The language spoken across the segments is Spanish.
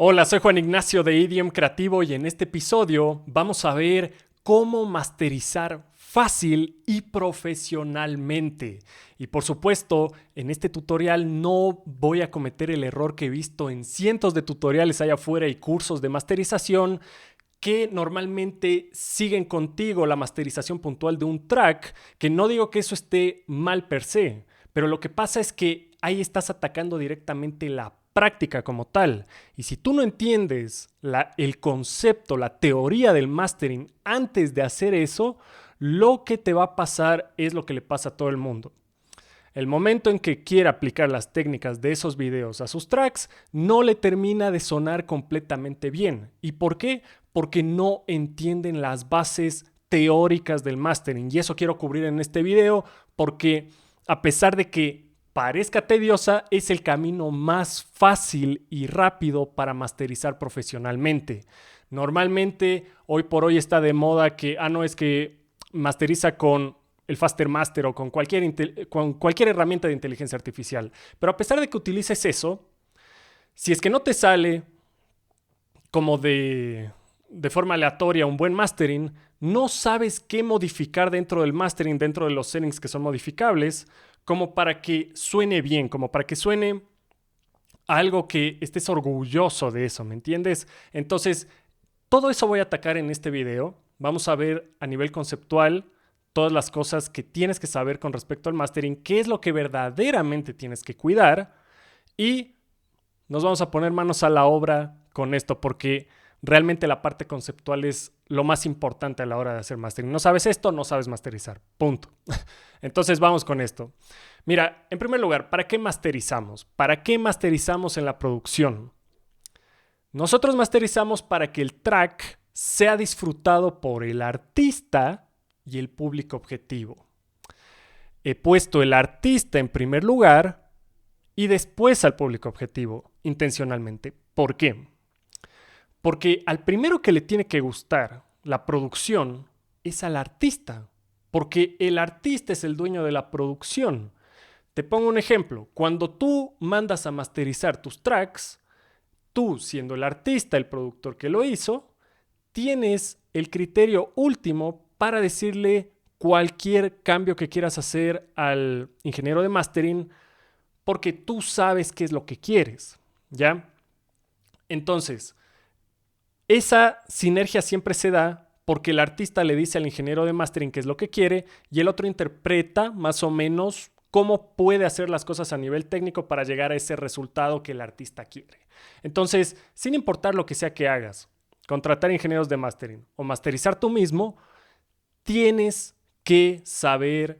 Hola, soy Juan Ignacio de Idiom Creativo y en este episodio vamos a ver cómo masterizar fácil y profesionalmente. Y por supuesto, en este tutorial no voy a cometer el error que he visto en cientos de tutoriales allá afuera y cursos de masterización que normalmente siguen contigo la masterización puntual de un track, que no digo que eso esté mal per se, pero lo que pasa es que ahí estás atacando directamente la práctica como tal. Y si tú no entiendes el concepto, la teoría del mastering antes de hacer eso, lo que te va a pasar es lo que le pasa a todo el mundo. El momento en que quiere aplicar las técnicas de esos videos a sus tracks, no le termina de sonar completamente bien. ¿Y por qué? Porque no entienden las bases teóricas del mastering. Y eso quiero cubrir en este video porque a pesar de que parezca tediosa, es el camino más fácil y rápido para masterizar profesionalmente. Normalmente, hoy por hoy está de moda que, no, es que masteriza con el Faster Master o con cualquier herramienta de inteligencia artificial. Pero a pesar de que utilices eso, si es que no te sale como de forma aleatoria un buen mastering, no sabes qué modificar dentro del mastering, dentro de los settings que son modificables, como para que suene bien, como para que suene algo que estés orgulloso de eso, ¿me entiendes? Entonces, todo eso voy a atacar en este video. Vamos a ver a nivel conceptual todas las cosas que tienes que saber con respecto al mastering, qué es lo que verdaderamente tienes que cuidar y nos vamos a poner manos a la obra con esto porque realmente la parte conceptual es lo más importante a la hora de hacer mastering. No sabes esto, no sabes masterizar. Punto. Entonces vamos con esto. Mira, en primer lugar, ¿para qué masterizamos? ¿Para qué masterizamos en la producción? Nosotros masterizamos para que el track sea disfrutado por el artista y el público objetivo. He puesto el artista en primer lugar y después al público objetivo, intencionalmente. ¿Por qué? Porque al primero que le tiene que gustar la producción es al artista, porque el artista es el dueño de la producción. Te pongo un ejemplo. Cuando tú mandas a masterizar tus tracks, tú, siendo el artista, el productor que lo hizo, tienes el criterio último para decirle cualquier cambio que quieras hacer al ingeniero de mastering porque tú sabes qué es lo que quieres, ¿ya? Entonces, esa sinergia siempre se da porque el artista le dice al ingeniero de mastering qué es lo que quiere y el otro interpreta más o menos cómo puede hacer las cosas a nivel técnico para llegar a ese resultado que el artista quiere. Entonces, sin importar lo que sea que hagas, contratar ingenieros de mastering o masterizar tú mismo, tienes que saber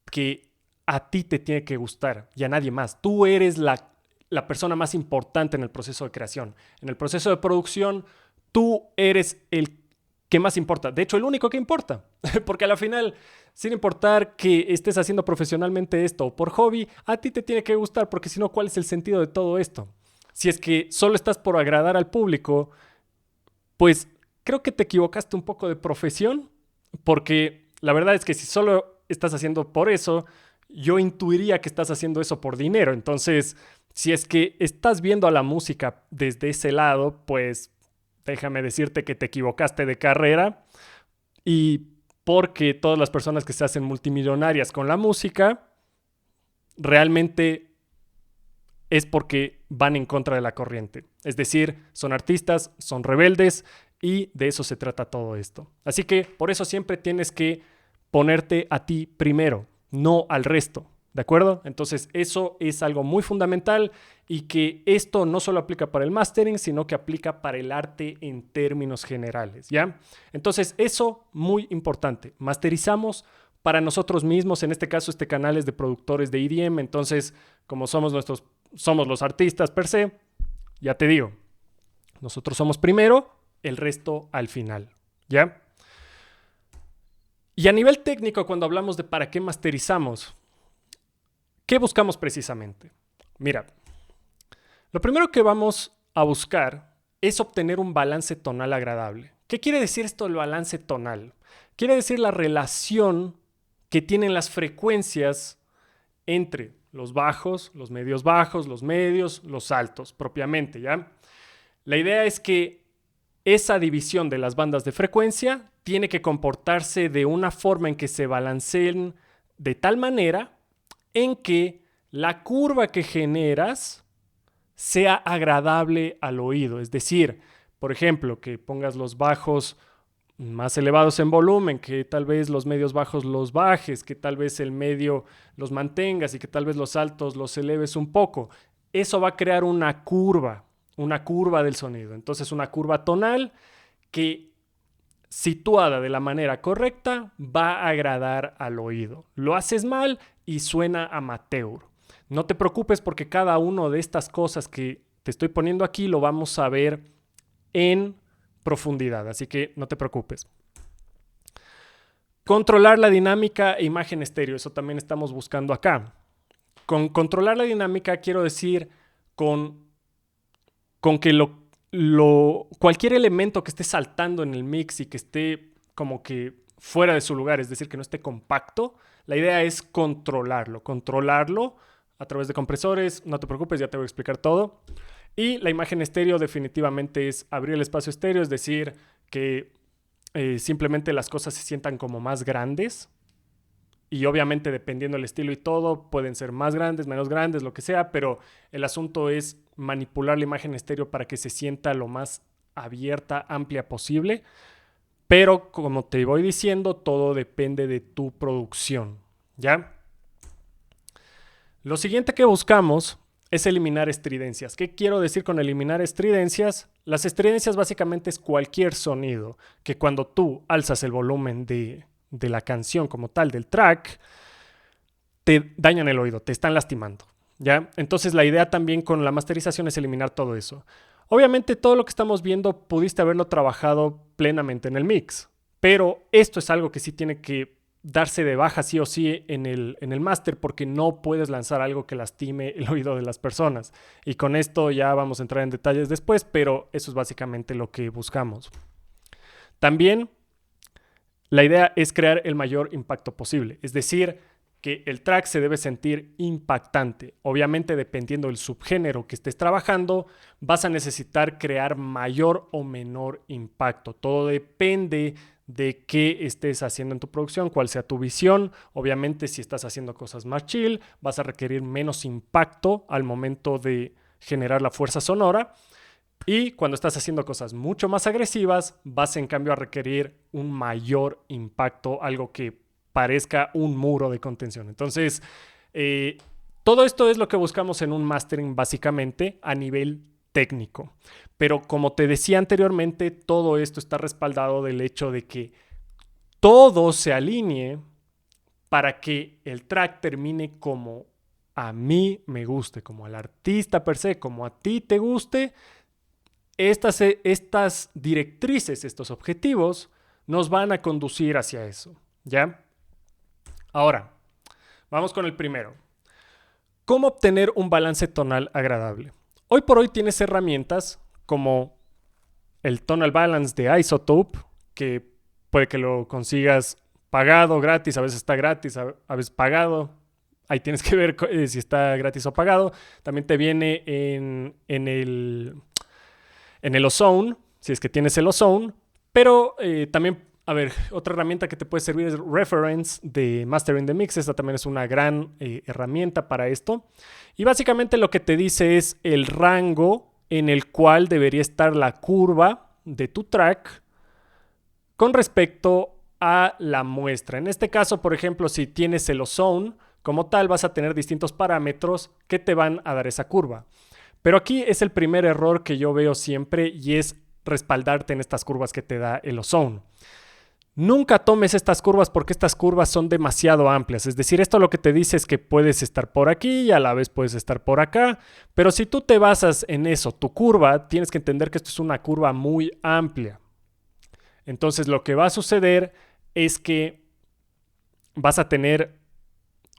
que a ti te tiene que gustar y a nadie más. Tú eres la persona más importante en el proceso de creación. En el proceso de producción, tú eres el que más importa. De hecho, el único que importa. Porque al final, sin importar que estés haciendo profesionalmente esto o por hobby, a ti te tiene que gustar porque si no, ¿cuál es el sentido de todo esto? Si es que solo estás por agradar al público, pues creo que te equivocaste un poco de profesión, porque la verdad es que si solo estás haciendo por eso, yo intuiría que estás haciendo eso por dinero. Entonces, si es que estás viendo a la música desde ese lado, pues déjame decirte que te equivocaste de carrera y porque todas las personas que se hacen multimillonarias con la música realmente es porque van en contra de la corriente. Es decir, son artistas, son rebeldes y de eso se trata todo esto. Así que por eso siempre tienes que ponerte a ti primero, no al resto. ¿De acuerdo? Entonces eso es algo muy fundamental y que esto no solo aplica para el mastering, sino que aplica para el arte en términos generales, ¿ya? Entonces eso muy importante. Masterizamos para nosotros mismos, en este caso este canal es de productores de EDM, entonces como somos los artistas per se, ya te digo, nosotros somos primero, el resto al final, ¿ya? Y a nivel técnico, cuando hablamos de para qué masterizamos, ¿qué buscamos precisamente? Mira, lo primero que vamos a buscar es obtener un balance tonal agradable. ¿Qué quiere decir esto del balance tonal? Quiere decir la relación que tienen las frecuencias entre los bajos, los medios, los altos, propiamente, ¿ya? La idea es que esa división de las bandas de frecuencia tiene que comportarse de una forma en que se balanceen de tal manera en que la curva que generas sea agradable al oído. Es decir, por ejemplo, que pongas los bajos más elevados en volumen, que tal vez los medios bajos los bajes, que tal vez el medio los mantengas y que tal vez los altos los eleves un poco. Eso va a crear una curva del sonido. Entonces, una curva tonal que, situada de la manera correcta, va a agradar al oído. Lo haces mal y suena amateur. No te preocupes porque cada una de estas cosas que te estoy poniendo aquí lo vamos a ver en profundidad, así que no te preocupes. Controlar la dinámica e imagen estéreo, eso también estamos buscando acá. Con controlar la dinámica quiero decir con que cualquier elemento que esté saltando en el mix y que esté como que fuera de su lugar, es decir, que no esté compacto, la idea es controlarlo a través de compresores. No te preocupes, ya te voy a explicar todo. Y la imagen estéreo definitivamente es abrir el espacio estéreo, es decir, que simplemente las cosas se sientan como más grandes. Y obviamente dependiendo del estilo y todo, pueden ser más grandes, menos grandes, lo que sea, pero el asunto es manipular la imagen estéreo para que se sienta lo más abierta, amplia posible. Pero como te voy diciendo, todo depende de tu producción, ¿ya? Lo siguiente que buscamos es eliminar estridencias. ¿Qué quiero decir con eliminar estridencias? Las estridencias básicamente es cualquier sonido que cuando tú alzas el volumen de la canción como tal, del track, te dañan el oído, te están lastimando, ¿ya? Entonces la idea también con la masterización es eliminar todo eso. Obviamente todo lo que estamos viendo pudiste haberlo trabajado plenamente en el mix, pero esto es algo que sí tiene que darse de baja sí o sí en el máster, porque no puedes lanzar algo que lastime el oído de las personas. Y con esto ya vamos a entrar en detalles después, pero eso es básicamente lo que buscamos. También la idea es crear el mayor impacto posible, es decir, que el track se debe sentir impactante. Obviamente, dependiendo del subgénero que estés trabajando, vas a necesitar crear mayor o menor impacto. Todo depende de qué estés haciendo en tu producción, cuál sea tu visión. Obviamente, si estás haciendo cosas más chill, vas a requerir menos impacto al momento de generar la fuerza sonora. Y cuando estás haciendo cosas mucho más agresivas, vas en cambio a requerir un mayor impacto, algo que parezca un muro de contención. Entonces, todo esto es lo que buscamos en un mastering básicamente a nivel técnico. Pero como te decía anteriormente, todo esto está respaldado del hecho de que todo se alinee para que el track termine como a mí me guste, como al artista per se, como a ti te guste. Estas directrices, estos objetivos, nos van a conducir hacia eso, ¿ya? Ahora, vamos con el primero. ¿Cómo obtener un balance tonal agradable? Hoy por hoy tienes herramientas como el Tonal Balance de Isotope, que puede que lo consigas pagado, gratis, a veces está gratis, a veces pagado. Ahí tienes que ver si está gratis o pagado. También te viene en el Ozone, si es que tienes el Ozone, pero también, a ver, otra herramienta que te puede servir es Reference de Mastering the Mix. Esta también es una gran herramienta para esto. Y básicamente lo que te dice es el rango en el cual debería estar la curva de tu track con respecto a la muestra. En este caso, por ejemplo, si tienes el Ozone, como tal, vas a tener distintos parámetros que te van a dar esa curva. Pero aquí es el primer error que yo veo siempre y es respaldarte en estas curvas que te da el Ozone. Nunca tomes estas curvas porque estas curvas son demasiado amplias. Es decir, esto lo que te dice es que puedes estar por aquí y a la vez puedes estar por acá. Pero si tú te basas en eso, tu curva, tienes que entender que esto es una curva muy amplia. Entonces lo que va a suceder es que vas a tener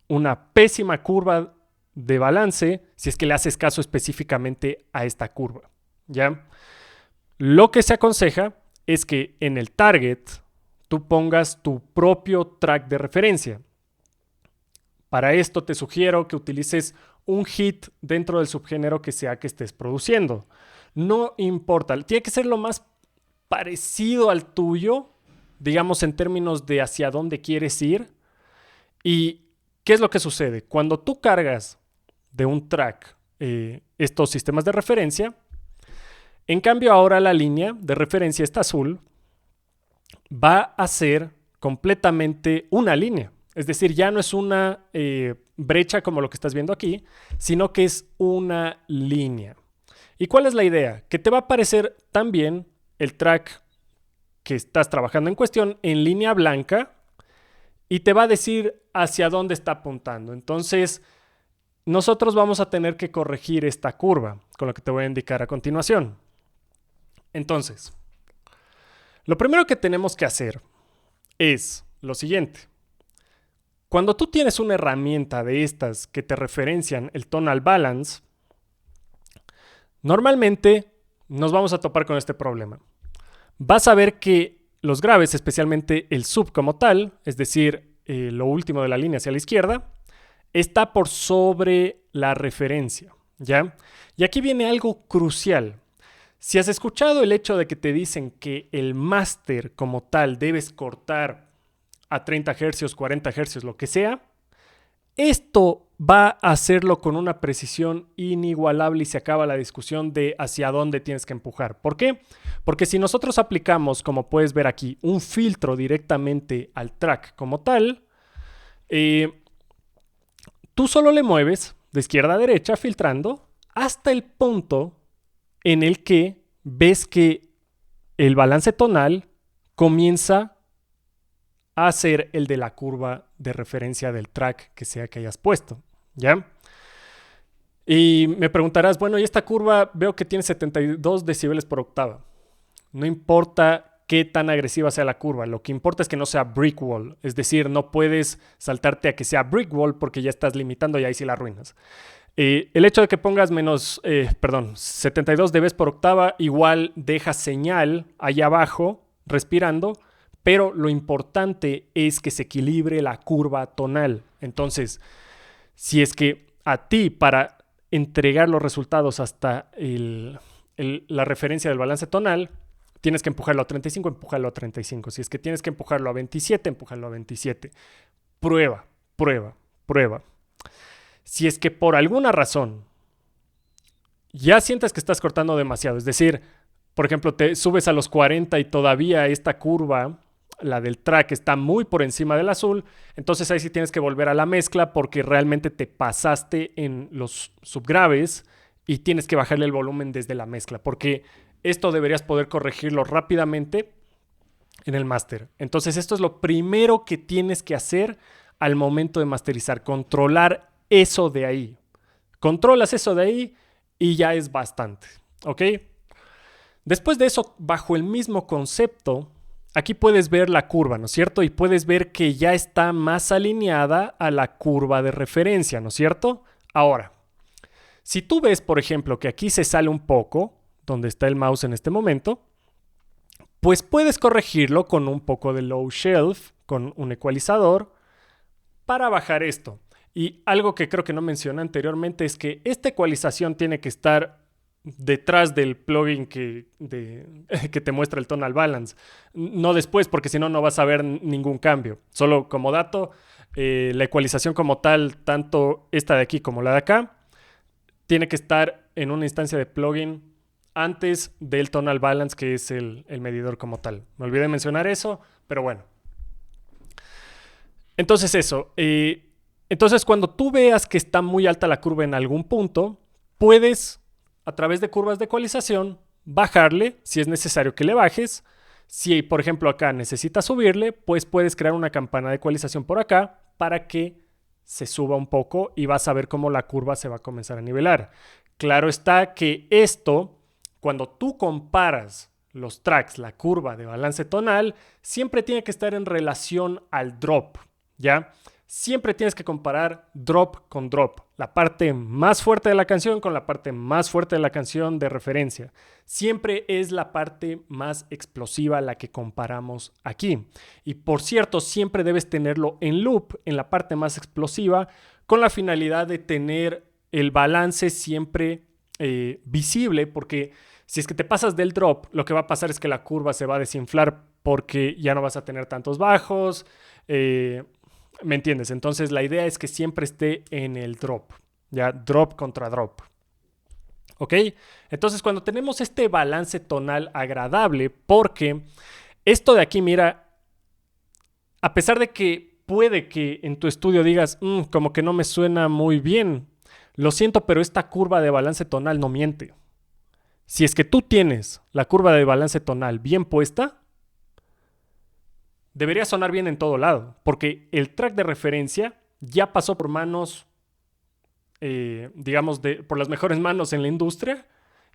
una pésima curva de balance si es que le haces caso específicamente a esta curva, ¿ya? Lo que se aconseja es que en el target tú pongas tu propio track de referencia. Para esto te sugiero que utilices un hit dentro del subgénero que sea que estés produciendo. No importa, tiene que ser lo más parecido al tuyo, digamos en términos de hacia dónde quieres ir. ¿Y qué es lo que sucede? Cuando tú cargas de un track estos sistemas de referencia, en cambio ahora la línea de referencia, esta azul, va a ser completamente una línea. Es decir, ya no es una brecha como lo que estás viendo aquí, sino que es una línea. ¿Y cuál es la idea? Que te va a aparecer también el track que estás trabajando en cuestión en línea blanca y te va a decir hacia dónde está apuntando. Entonces, nosotros vamos a tener que corregir esta curva, con lo que te voy a indicar a continuación. Entonces, lo primero que tenemos que hacer es lo siguiente. Cuando tú tienes una herramienta de estas que te referencian el tonal balance, normalmente nos vamos a topar con este problema. Vas a ver que los graves, especialmente el sub como tal, es decir, lo último de la línea hacia la izquierda, está por sobre la referencia, ¿ya? Y aquí viene algo crucial. Si has escuchado el hecho de que te dicen que el máster como tal debes cortar a 30 Hz, 40 Hz, lo que sea, esto va a hacerlo con una precisión inigualable y se acaba la discusión de hacia dónde tienes que empujar. ¿Por qué? Porque si nosotros aplicamos, como puedes ver aquí, un filtro directamente al track como tal, tú solo le mueves de izquierda a derecha filtrando hasta el punto en el que ves que el balance tonal comienza a ser el de la curva de referencia del track que sea que hayas puesto, ¿ya? Y me preguntarás, bueno, y esta curva veo que tiene 72 decibeles por octava. No importa qué tan agresiva sea la curva, lo que importa es que no sea brick wall, es decir, no puedes saltarte a que sea brick wall porque ya estás limitando y ahí sí la arruinas. El hecho de que pongas 72 dB por octava igual deja señal allá abajo, respirando, pero lo importante es que se equilibre la curva tonal. Entonces, si es que a ti para entregar los resultados hasta la referencia del balance tonal, tienes que empujarlo a 35, empújalo a 35. Si es que tienes que empujarlo a 27, empújalo a 27. Prueba, prueba, prueba. Si es que por alguna razón ya sientes que estás cortando demasiado, es decir, por ejemplo, te subes a los 40 y todavía esta curva, la del track, está muy por encima del azul, entonces ahí sí tienes que volver a la mezcla porque realmente te pasaste en los subgraves y tienes que bajarle el volumen desde la mezcla, porque esto deberías poder corregirlo rápidamente en el máster. Entonces esto es lo primero que tienes que hacer al momento de masterizar, controlar eso de ahí. Controlas eso de ahí y ya es bastante, ¿ok? Después de eso, bajo el mismo concepto, aquí puedes ver la curva, ¿no es cierto? Y puedes ver que ya está más alineada a la curva de referencia, ¿no es cierto? Ahora, si tú ves, por ejemplo, que aquí se sale un poco, donde está el mouse en este momento, pues puedes corregirlo con un poco de low shelf, con un ecualizador, para bajar esto. Y algo que creo que no mencioné anteriormente es que esta ecualización tiene que estar detrás del plugin que te muestra el tonal balance, no después, porque si no, no vas a ver ningún cambio. Solo como dato, la ecualización como tal, tanto esta de aquí como la de acá, tiene que estar en una instancia de plugin antes del tonal balance, que es el medidor como tal. Me olvidé mencionar eso, pero bueno. Entonces eso. Entonces cuando tú veas que está muy alta la curva en algún punto, puedes, a través de curvas de ecualización, bajarle si es necesario que le bajes. Si, por ejemplo, acá necesitas subirle, pues puedes crear una campana de ecualización por acá para que se suba un poco y vas a ver cómo la curva se va a comenzar a nivelar. Claro está que esto, cuando tú comparas los tracks, la curva de balance tonal, siempre tiene que estar en relación al drop, ¿ya? Siempre tienes que comparar drop con drop, la parte más fuerte de la canción con la parte más fuerte de la canción de referencia. Siempre es la parte más explosiva la que comparamos aquí. Y por cierto, siempre debes tenerlo en loop, en la parte más explosiva, con la finalidad de tener el balance siempre visible, porque Si es que te pasas del drop, lo que va a pasar es que la curva se va a desinflar porque ya no vas a tener tantos bajos. ¿Me entiendes? Entonces la idea es que siempre esté en el drop. Ya, drop contra drop. ¿Ok? Entonces cuando tenemos este balance tonal agradable, porque esto de aquí, mira, a pesar de que puede que en tu estudio digas, como que no me suena muy bien, lo siento, pero esta curva de balance tonal no miente. Si es que tú tienes la curva de balance tonal bien puesta, debería sonar bien en todo lado, porque el track de referencia ya pasó por manos, digamos, por las mejores manos en la industria.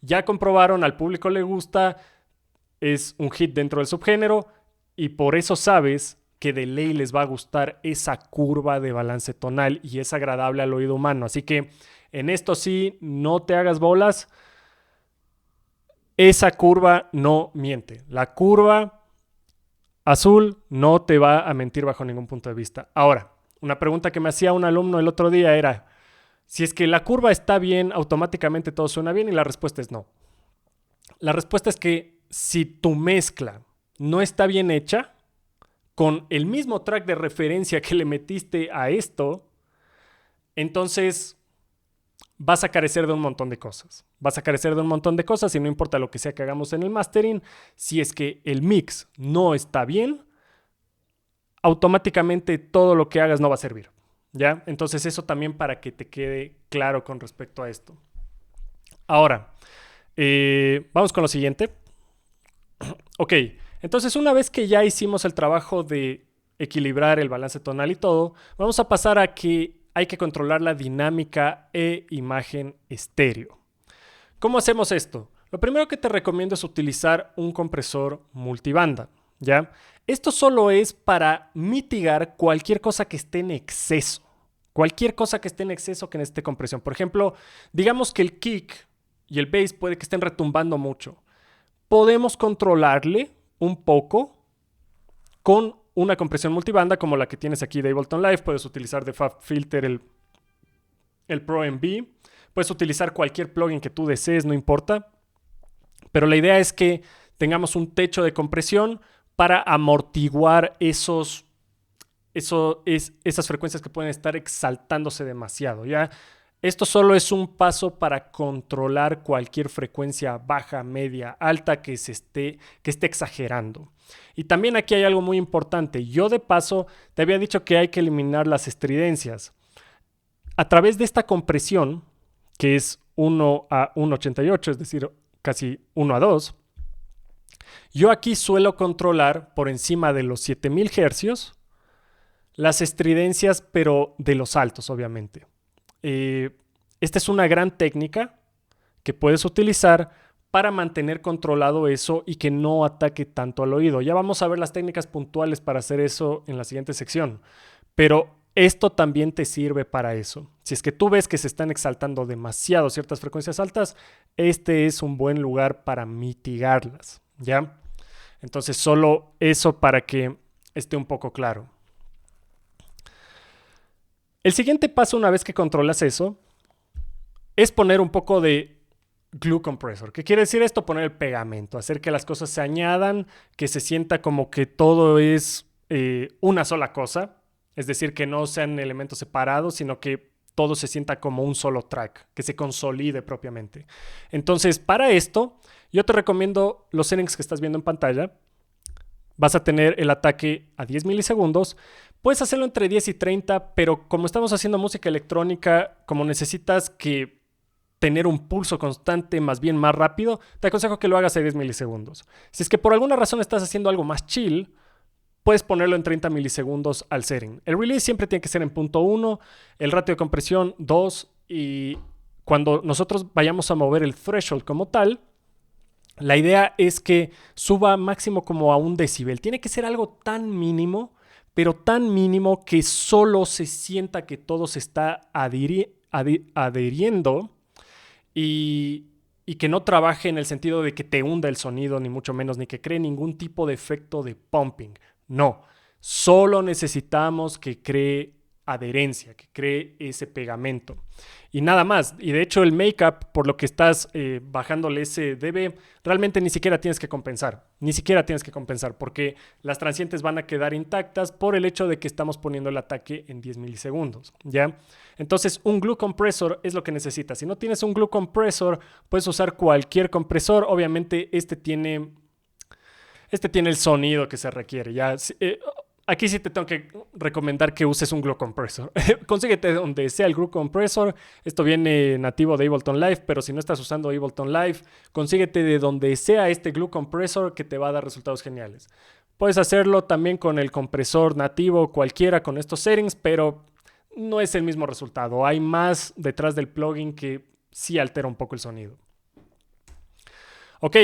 Ya comprobaron, al público le gusta, es un hit dentro del subgénero y por eso sabes que de ley les va a gustar esa curva de balance tonal y es agradable al oído humano. Así que en esto sí, no te hagas bolas. Esa curva no miente. La curva azul no te va a mentir bajo ningún punto de vista. Ahora, una pregunta que me hacía un alumno el otro día era, si es que la curva está bien, automáticamente todo suena bien, y la respuesta es no. La respuesta es que si tu mezcla no está bien hecha, con el mismo track de referencia que le metiste a esto, entonces vas a carecer de un montón de cosas. Vas a carecer de un montón de cosas y no importa lo que sea que hagamos en el mastering, si es que el mix no está bien, automáticamente todo lo que hagas no va a servir. ¿Ya? Entonces eso también para que te quede claro con respecto a esto. Ahora, vamos con lo siguiente. Ok, entonces una vez que ya hicimos el trabajo de equilibrar el balance tonal y todo, vamos a pasar a que hay que controlar la dinámica e imagen estéreo. ¿Cómo hacemos esto? Lo primero que te recomiendo es utilizar un compresor multibanda, ¿ya? Esto solo es para mitigar cualquier cosa que esté en exceso. Cualquier cosa que esté en exceso que necesite compresión. Por ejemplo, digamos que el kick y el bass puede que estén retumbando mucho. Podemos controlarle un poco con una compresión multibanda como la que tienes aquí de Ableton Live. Puedes utilizar de FabFilter el Pro MV. Puedes utilizar cualquier plugin que tú desees, no importa. Pero la idea es que tengamos un techo de compresión para amortiguar esas frecuencias que pueden estar exaltándose demasiado, ¿ya? Esto solo es un paso para controlar cualquier frecuencia baja, media, alta que esté exagerando. Y también aquí hay algo muy importante. Yo de paso te había dicho que hay que eliminar las estridencias. A través de esta compresión, que es 1 a 1.88, es decir, casi 1 a 2, yo aquí suelo controlar por encima de los 7000 Hz las estridencias, pero de los altos, obviamente. Esta es una gran técnica que puedes utilizar para mantener controlado eso y que no ataque tanto al oído. Ya vamos a ver las técnicas puntuales para hacer eso en la siguiente sección, pero esto también te sirve para eso. Si es que tú ves que se están exaltando demasiado ciertas frecuencias altas, este es un buen lugar para mitigarlas, ¿ya? Entonces solo eso para que esté un poco claro. El siguiente paso, una vez que controlas eso, es poner un poco de glue compressor. ¿Qué quiere decir esto? Poner el pegamento, hacer que las cosas se añadan, que se sienta como que todo es una sola cosa. Es decir, que no sean elementos separados, sino que todo se sienta como un solo track, que se consolide propiamente. Entonces, para esto, yo te recomiendo los settings que estás viendo en pantalla. Vas a tener el ataque a 10 milisegundos. Puedes hacerlo entre 10 y 30, pero como estamos haciendo música electrónica, como necesitas que tener un pulso constante, más bien más rápido, te aconsejo que lo hagas a 10 milisegundos. Si es que por alguna razón estás haciendo algo más chill, puedes ponerlo en 30 milisegundos al setting. El release siempre tiene que ser en punto 1, el ratio de compresión 2, y cuando nosotros vayamos a mover el threshold como tal, la idea es que suba máximo como a 1 decibel. Tiene que ser algo tan mínimo, pero tan mínimo que solo se sienta que todo se está adhiriendo y que no trabaje en el sentido de que te hunda el sonido, ni mucho menos, ni que cree ningún tipo de efecto de pumping. No, solo necesitamos que cree adherencia, que cree ese pegamento. Y nada más. Y de hecho el make-up, por lo que estás bajándole ese dB, realmente ni siquiera tienes que compensar. Ni siquiera tienes que compensar porque las transientes van a quedar intactas por el hecho de que estamos poniendo el ataque en 10 milisegundos, ¿ya? Entonces un glue compressor es lo que necesitas. Si no tienes un glue compressor, puedes usar cualquier compresor. Obviamente este tiene el sonido que se requiere, ¿ya? Aquí sí te tengo que recomendar que uses un glue compressor. Consíguete donde sea el glue compressor. Esto viene nativo de Ableton Live, pero si no estás usando Ableton Live, consíguete de donde sea este glue compressor que te va a dar resultados geniales. Puedes hacerlo también con el compresor nativo, cualquiera con estos settings, pero no es el mismo resultado. Hay más detrás del plugin que sí altera un poco el sonido. Ok,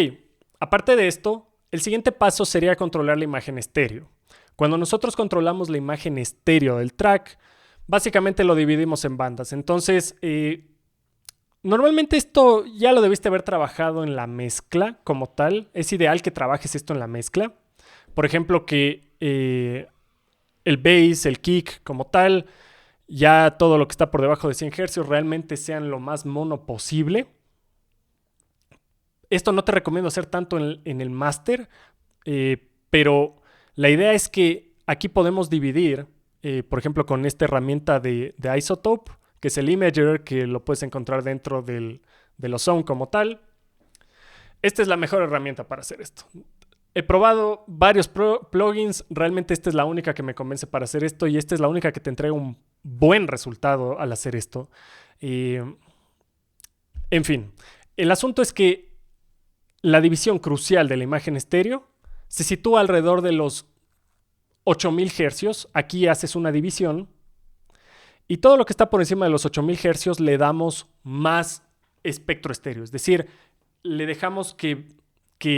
aparte de esto, el siguiente paso sería controlar la imagen estéreo. Cuando nosotros controlamos la imagen estéreo del track, básicamente lo dividimos en bandas. Entonces, normalmente esto ya lo debiste haber trabajado en la mezcla como tal. Es ideal que trabajes esto en la mezcla. Por ejemplo, que el bass, el kick como tal, ya todo lo que está por debajo de 100 Hz realmente sean lo más mono posible. Esto no te recomiendo hacer tanto en el master, pero la idea es que aquí podemos dividir, por ejemplo, con esta herramienta de Isotope, que es el Imager, que lo puedes encontrar dentro de los Sound como tal. Esta es la mejor herramienta para hacer esto. He probado varios plugins, realmente esta es la única que me convence para hacer esto y esta es la única que te entrega un buen resultado al hacer esto. En fin, el asunto es que la división crucial de la imagen estéreo se sitúa alrededor de los 8000 Hz. Aquí haces una división y todo lo que está por encima de los 8000 Hz le damos más espectro estéreo. Es decir, le dejamos que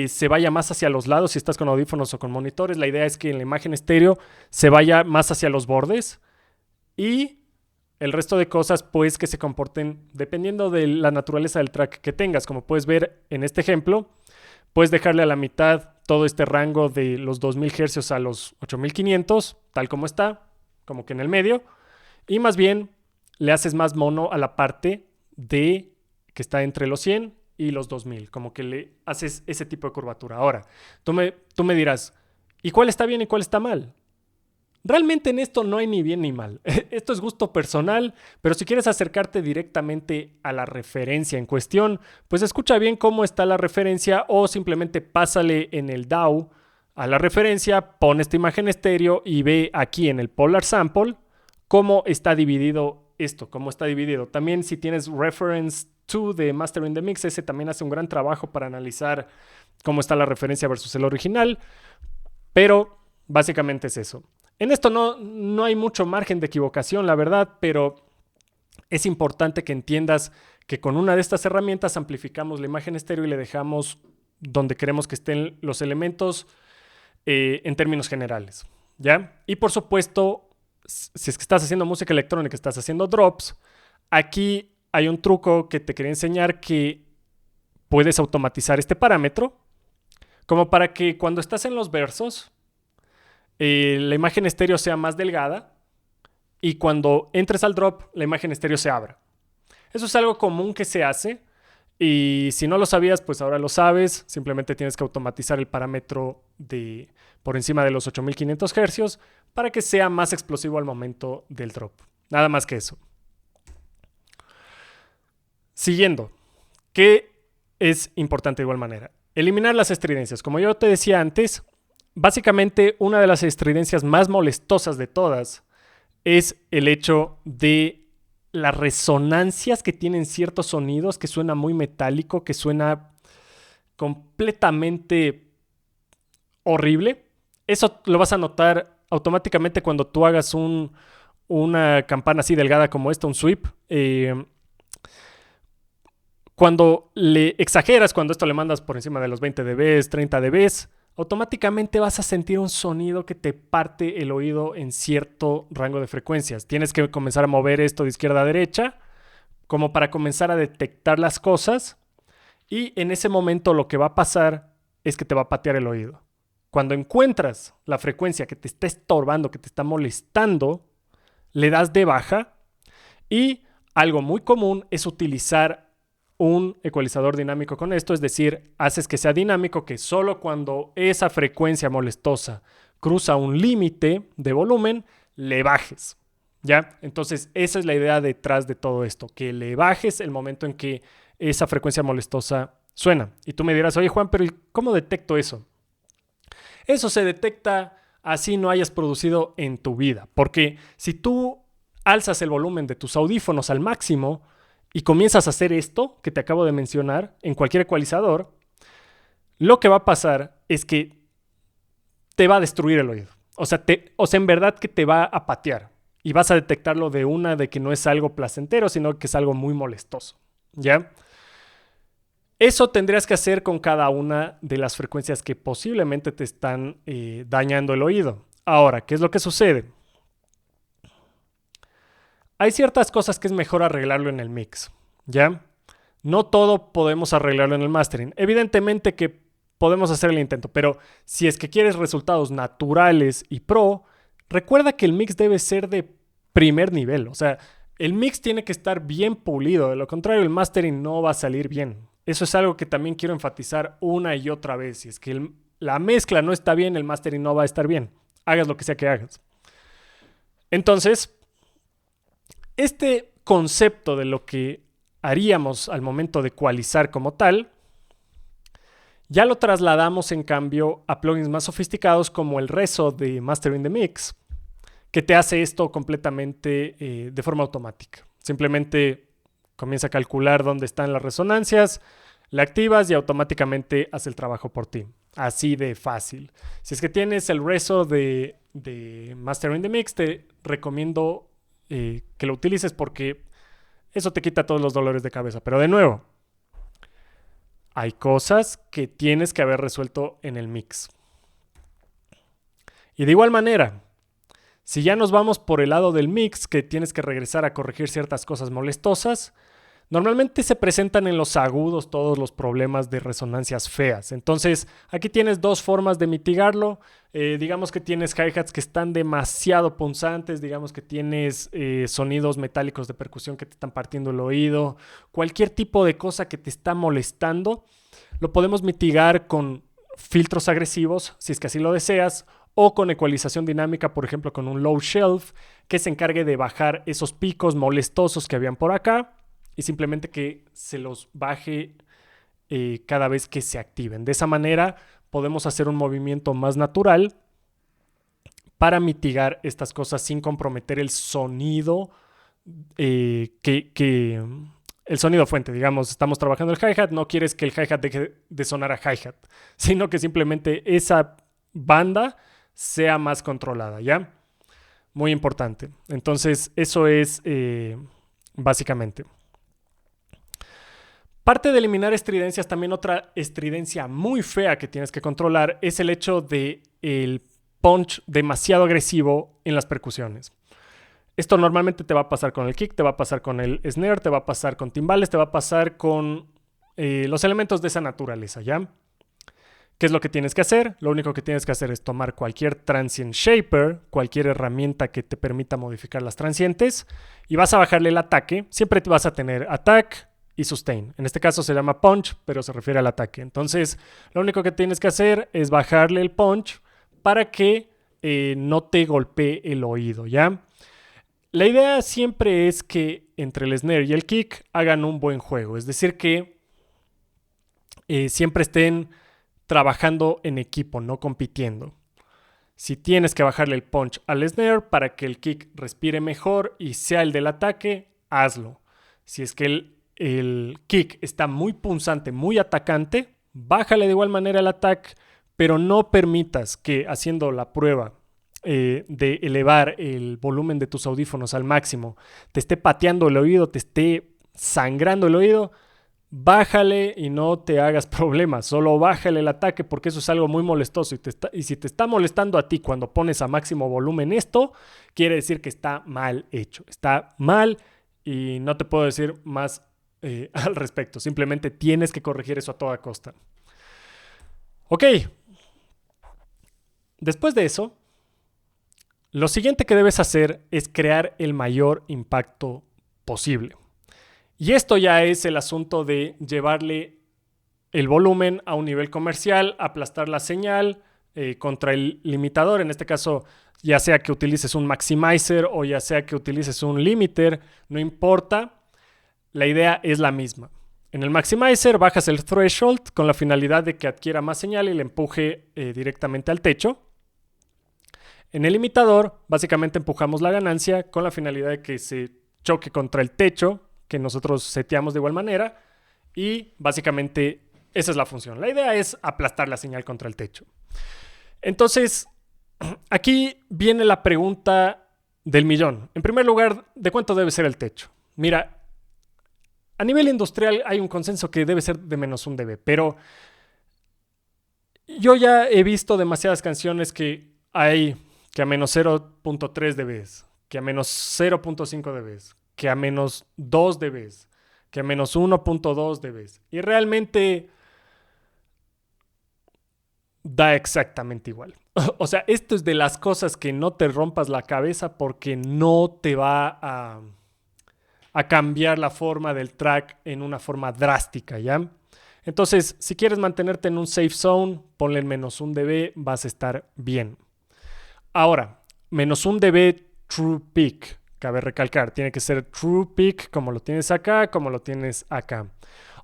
se vaya más hacia los lados si estás con audífonos o con monitores. La idea es que en la imagen estéreo se vaya más hacia los bordes y el resto de cosas pues que se comporten dependiendo de la naturaleza del track que tengas. Como puedes ver en este ejemplo, puedes dejarle a la mitad todo este rango de los 2000 Hz a los 8500, tal como está, como que en el medio, y más bien le haces más mono a la parte de que está entre los 100 y los 2000, como que le haces ese tipo de curvatura. Ahora, tú me dirás, ¿y cuál está bien y cuál está mal? Realmente en esto no hay ni bien ni mal. Esto es gusto personal, pero si quieres acercarte directamente a la referencia en cuestión, pues escucha bien cómo está la referencia o simplemente pásale en el DAW a la referencia, pon esta imagen estéreo y ve aquí en el Polar Sample cómo está dividido esto, cómo está dividido. También si tienes Reference 2 de Mastering the Mix, ese también hace un gran trabajo para analizar cómo está la referencia versus el original, pero básicamente es eso. En esto no hay mucho margen de equivocación, la verdad, pero es importante que entiendas que con una de estas herramientas amplificamos la imagen estéreo y le dejamos donde queremos que estén los elementos en términos generales, ¿ya? Y por supuesto, si es que estás haciendo música electrónica, estás haciendo drops, aquí hay un truco que te quería enseñar que puedes automatizar este parámetro, como para que cuando estás en los versos, la imagen estéreo sea más delgada y cuando entres al drop, la imagen estéreo se abra. Eso es algo común que se hace y si no lo sabías, pues ahora lo sabes. Simplemente tienes que automatizar el parámetro por encima de los 8500 Hz para que sea más explosivo al momento del drop. Nada más que eso. Siguiendo, ¿qué es importante de igual manera? Eliminar las estridencias. Como yo te decía antes, básicamente una de las estridencias más molestosas de todas es el hecho de las resonancias que tienen ciertos sonidos, que suena muy metálico, que suena completamente horrible. Eso lo vas a notar automáticamente cuando tú hagas una campana así delgada como esta, un sweep. Cuando le exageras, cuando esto le mandas por encima de los 20 dB, 30 dB, automáticamente vas a sentir un sonido que te parte el oído en cierto rango de frecuencias. Tienes que comenzar a mover esto de izquierda a derecha como para comenzar a detectar las cosas y en ese momento lo que va a pasar es que te va a patear el oído. Cuando encuentras la frecuencia que te está estorbando, que te está molestando, le das de baja y algo muy común es utilizar un ecualizador dinámico con esto, es decir, haces que sea dinámico, que solo cuando esa frecuencia molestosa cruza un límite de volumen, le bajes. ¿Ya? Entonces, esa es la idea detrás de todo esto, que le bajes el momento en que esa frecuencia molestosa suena. Y tú me dirás, oye Juan, pero ¿cómo detecto eso? Eso se detecta así no hayas producido en tu vida, porque si tú alzas el volumen de tus audífonos al máximo y comienzas a hacer esto que te acabo de mencionar en cualquier ecualizador, lo que va a pasar es que te va a destruir el oído. O sea, en verdad que te va a patear y vas a detectarlo de que no es algo placentero, sino que es algo muy molestoso, ¿ya? Eso tendrías que hacer con cada una de las frecuencias que posiblemente te están dañando el oído. Ahora, ¿qué es lo que sucede? Hay ciertas cosas que es mejor arreglarlo en el mix, ¿ya? No todo podemos arreglarlo en el mastering. Evidentemente que podemos hacer el intento, pero si es que quieres resultados naturales y pro, recuerda que el mix debe ser de primer nivel. O sea, el mix tiene que estar bien pulido. De lo contrario, el mastering no va a salir bien. Eso es algo que también quiero enfatizar una y otra vez. Si es que la mezcla no está bien, el mastering no va a estar bien. Hagas lo que sea que hagas. Entonces, este concepto de lo que haríamos al momento de ecualizar como tal, ya lo trasladamos en cambio a plugins más sofisticados como el Reso de Mastering the Mix, que te hace esto completamente de forma automática. Simplemente comienza a calcular dónde están las resonancias, la activas y automáticamente hace el trabajo por ti. Así de fácil. Si es que tienes el Reso de Mastering the Mix, te recomiendo que lo utilices porque eso te quita todos los dolores de cabeza. Pero de nuevo, hay cosas que tienes que haber resuelto en el mix. Y de igual manera, si ya nos vamos por el lado del mix, que tienes que regresar a corregir ciertas cosas molestosas, normalmente se presentan en los agudos todos los problemas de resonancias feas. Entonces, aquí tienes dos formas de mitigarlo. Digamos que tienes hi-hats que están demasiado punzantes, digamos que tienes sonidos metálicos de percusión que te están partiendo el oído. Cualquier tipo de cosa que te está molestando, lo podemos mitigar con filtros agresivos, si es que así lo deseas, o con ecualización dinámica, por ejemplo, con un low shelf, que se encargue de bajar esos picos molestosos que habían por acá y simplemente que se los baje cada vez que se activen. De esa manera podemos hacer un movimiento más natural para mitigar estas cosas sin comprometer el sonido el sonido fuente. Digamos, estamos trabajando el hi-hat, no quieres que el hi-hat deje de sonar a hi-hat, sino que simplemente esa banda sea más controlada, ¿ya? Muy importante. Entonces, eso es básicamente. Parte de eliminar estridencias, también otra estridencia muy fea que tienes que controlar es el hecho de el punch demasiado agresivo en las percusiones. Esto normalmente te va a pasar con el kick, te va a pasar con el snare, te va a pasar con timbales, te va a pasar con los elementos de esa naturaleza, ¿ya? ¿Qué es lo que tienes que hacer? Lo único que tienes que hacer es tomar cualquier transient shaper, cualquier herramienta que te permita modificar las transientes y vas a bajarle el ataque. Siempre te vas a tener attack y sustain. En este caso se llama punch, pero se refiere al ataque. Entonces, lo único que tienes que hacer es bajarle el punch para que no te golpee el oído, ¿ya? La idea siempre es que entre el snare y el kick hagan un buen juego. Es decir, que siempre estén trabajando en equipo, no compitiendo. Si tienes que bajarle el punch al snare para que el kick respire mejor y sea el del ataque, hazlo. Si es que el kick está muy punzante, muy atacante, bájale de igual manera el ataque, pero no permitas que haciendo la prueba de elevar el volumen de tus audífonos al máximo te esté pateando el oído, te esté sangrando el oído. Bájale y no te hagas problemas, solo bájale el ataque porque eso es algo muy molestoso y si te está molestando a ti cuando pones a máximo volumen esto, quiere decir que está mal hecho, está mal y no te puedo decir más al respecto, simplemente tienes que corregir eso a toda costa. Ok, después de eso, Lo siguiente que debes hacer es crear el mayor impacto posible. Y esto ya es el asunto de llevarle el volumen a un nivel comercial, aplastar la señal contra el limitador. En este caso, ya sea que utilices un maximizer o ya sea que utilices un limiter, no importa. La idea es la misma. En el maximizer bajas el threshold con la finalidad de que adquiera más señal y le empuje directamente al techo. En el limitador, básicamente empujamos la ganancia con la finalidad de que se choque contra el techo, que nosotros seteamos de igual manera, y básicamente esa es la función. La idea es aplastar la señal contra el techo. Entonces, aquí viene la pregunta del millón. En primer lugar, ¿de cuánto debe ser el techo? Mira, a nivel industrial hay un consenso que debe ser de menos 1 dB, pero yo ya he visto demasiadas canciones que hay que a menos 0.3 dB, que a menos 0.5 dB, que a menos 2 dB, que a menos 1.2 dB. Y realmente da exactamente igual. O sea, esto es de las cosas que no te rompas la cabeza porque no te va a cambiar la forma del track en una forma drástica, ¿ya? Entonces, si quieres mantenerte en un safe zone, ponle en menos 1 dB, vas a estar bien. Ahora, menos 1 dB true peak, cabe recalcar, tiene que ser true peak como lo tienes acá, como lo tienes acá.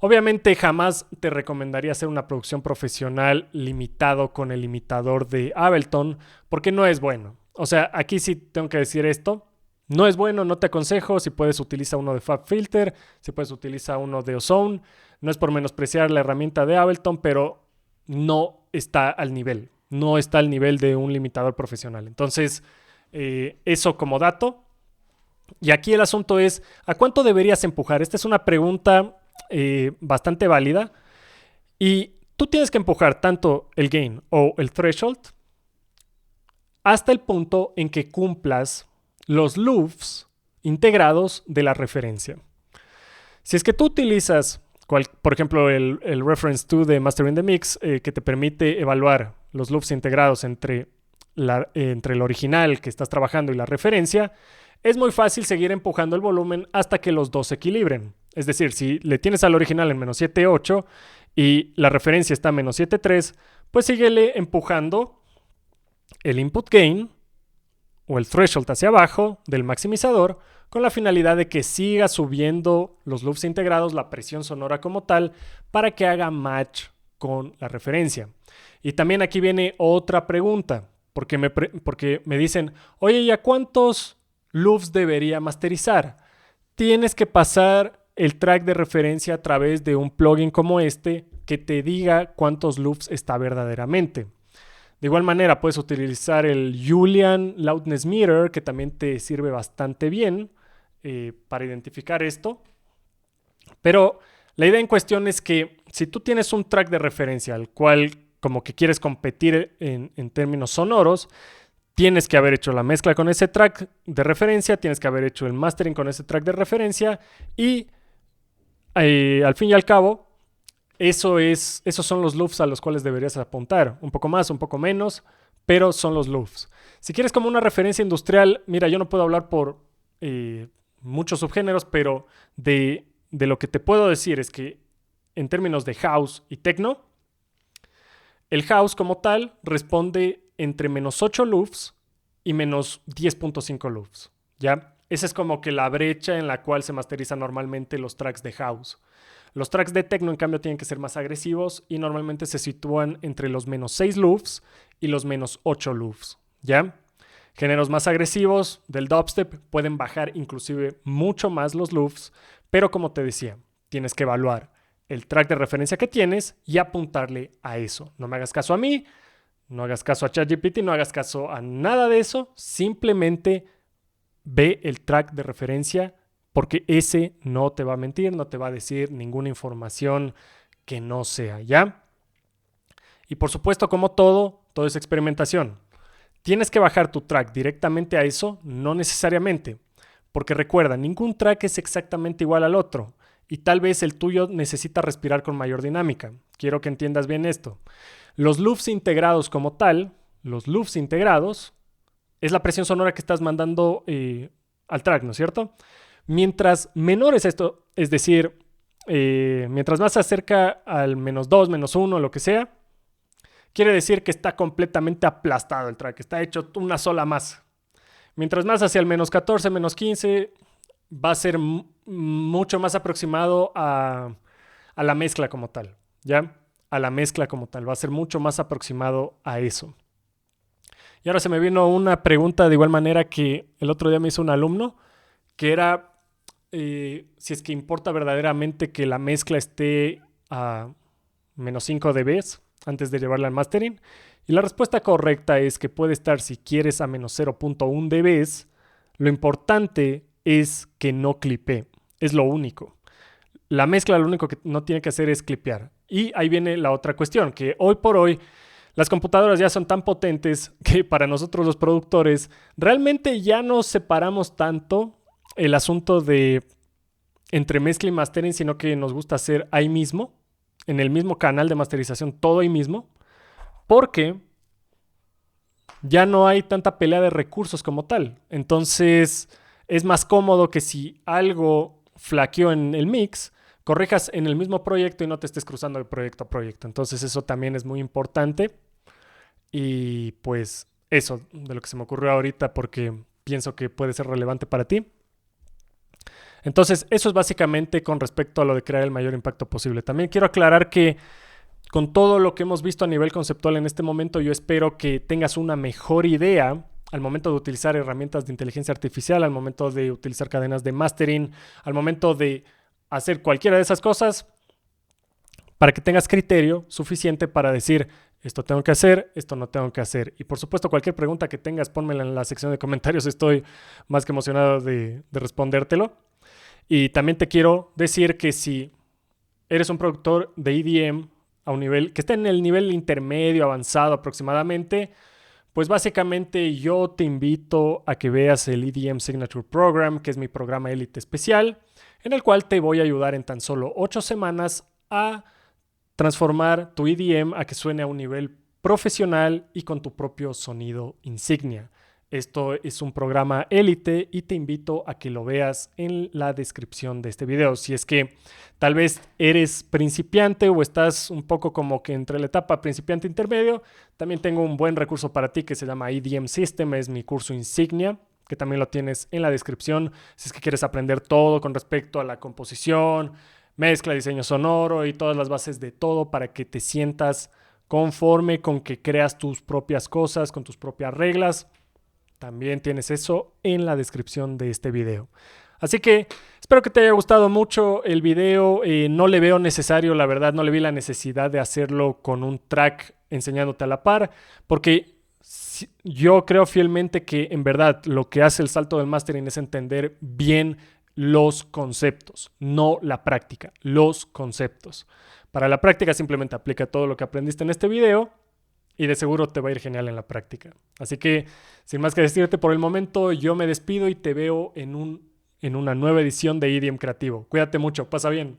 Obviamente jamás te recomendaría hacer una producción profesional limitado con el limitador de Ableton porque no es bueno. O sea, aquí sí tengo que decir esto. No es bueno, no te aconsejo. Si puedes, utiliza uno de FabFilter. Si puedes, utiliza uno de Ozone. No es por menospreciar la herramienta de Ableton, pero no está al nivel. No está al nivel de un limitador profesional. Entonces, eso como dato. Y aquí el asunto es, ¿a cuánto deberías empujar? Esta es una pregunta bastante válida. Y tú tienes que empujar tanto el gain o el threshold hasta el punto en que cumplas los loops integrados de la referencia. Si es que tú utilizas, por ejemplo, el Reference 2 de Mastering the Mix, que te permite evaluar los loops integrados entre el original que estás trabajando y la referencia, es muy fácil seguir empujando el volumen hasta que los dos se equilibren. Es decir, si le tienes al original en menos 7.8 y la referencia está en menos 7.3, pues síguele empujando el input gain o el threshold hacia abajo del maximizador con la finalidad de que siga subiendo los loops integrados, la presión sonora como tal, para que haga match con la referencia. Y también aquí viene otra pregunta, porque me dicen, oye, ¿y a cuántos loops debería masterizar? Tienes que pasar el track de referencia a través de un plugin como este que te diga cuántos loops está verdaderamente. De igual manera, puedes utilizar el Julian Loudness Meter, que también te sirve bastante bien para identificar esto. Pero la idea en cuestión es que si tú tienes un track de referencia al cual como que quieres competir en términos sonoros, tienes que haber hecho la mezcla con ese track de referencia, tienes que haber hecho el mastering con ese track de referencia y al fin y al cabo, esos son los loops a los cuales deberías apuntar. Un poco más, un poco menos, pero son los loops. Si quieres como una referencia industrial, mira, yo no puedo hablar por muchos subgéneros, pero de lo que te puedo decir es que en términos de house y techno, el house como tal responde entre menos 8 loops y menos 10.5 loops, ¿ya? Esa es como que la brecha en la cual se masterizan normalmente los tracks de house. Los tracks de techno, en cambio, tienen que ser más agresivos y normalmente se sitúan entre los menos 6 loops y los menos 8 loops, ¿ya? Géneros más agresivos del dubstep pueden bajar inclusive mucho más los loops, pero como te decía, tienes que evaluar el track de referencia que tienes y apuntarle a eso. No me hagas caso a mí, no hagas caso a ChatGPT, no hagas caso a nada de eso, simplemente ve el track de referencia porque ese no te va a mentir, no te va a decir ninguna información que no sea, ¿ya? Y por supuesto, como todo es experimentación. ¿Tienes que bajar tu track directamente a eso? No necesariamente, porque recuerda, ningún track es exactamente igual al otro y tal vez el tuyo necesita respirar con mayor dinámica. Quiero que entiendas bien esto. Los loops integrados como tal, los loops integrados, es la presión sonora que estás mandando al track, ¿no es cierto? Mientras menor es esto, es decir, mientras más se acerca al -2, -1, lo que sea, quiere decir que está completamente aplastado el track, está hecho una sola masa. Mientras más hacia el -14, -15, va a ser mucho más aproximado a la mezcla como tal, ¿ya? A la mezcla como tal, va a ser mucho más aproximado a eso. Y ahora se me vino una pregunta de igual manera que el otro día me hizo un alumno, que era si es que importa verdaderamente que la mezcla esté a -5 dB antes de llevarla al mastering. Y la respuesta correcta es que puede estar, si quieres, a -0.1 dB. Lo importante es que no clipee, es lo único. La mezcla lo único que no tiene que hacer es clipear. Y ahí viene la otra cuestión, que hoy por hoy las computadoras ya son tan potentes que para nosotros los productores realmente ya no separamos tanto el asunto de entre mezcla y mastering, sino que nos gusta hacer ahí mismo, en el mismo canal de masterización, todo ahí mismo, porque ya no hay tanta pelea de recursos como tal. Entonces es más cómodo que si algo flaqueó en el mix, corrijas en el mismo proyecto y no te estés cruzando de proyecto a proyecto. Entonces eso también es muy importante. Y pues eso de lo que se me ocurrió ahorita porque pienso que puede ser relevante para ti. Entonces eso es básicamente con respecto a lo de crear el mayor impacto posible. También quiero aclarar que con todo lo que hemos visto a nivel conceptual en este momento, yo espero que tengas una mejor idea al momento de utilizar herramientas de inteligencia artificial, al momento de utilizar cadenas de mastering, al momento de hacer cualquiera de esas cosas, para que tengas criterio suficiente para decir esto tengo que hacer, esto no tengo que hacer. Y por supuesto, cualquier pregunta que tengas, pónmela en la sección de comentarios. Estoy más que emocionado de respondértelo. Y también te quiero decir que si eres un productor de EDM a un nivel que esté en el nivel intermedio, avanzado aproximadamente, pues básicamente yo te invito a que veas el EDM Signature Program, que es mi programa élite especial, en el cual te voy a ayudar en tan solo 8 semanas a transformar tu EDM a que suene a un nivel profesional y con tu propio sonido insignia. Esto es un programa élite y te invito a que lo veas en la descripción de este video. Si es que tal vez eres principiante o estás un poco como que entre la etapa principiante e intermedio, también tengo un buen recurso para ti que se llama EDM System, es mi curso insignia, que también lo tienes en la descripción. Si es que quieres aprender todo con respecto a la composición, mezcla, diseño sonoro y todas las bases de todo para que te sientas conforme con que creas tus propias cosas, con tus propias reglas. También tienes eso en la descripción de este video. Así que espero que te haya gustado mucho el video. No le veo necesario, la verdad, no le vi la necesidad de hacerlo con un track enseñándote a la par, porque yo creo fielmente que en verdad lo que hace el salto del mastering es entender bien los conceptos, no la práctica, los conceptos. Para la práctica simplemente aplica todo lo que aprendiste en este video y de seguro te va a ir genial en la práctica. Así que, sin más que decirte por el momento, yo me despido y te veo en una nueva edición de EDM Creativo. Cuídate mucho, pasa bien.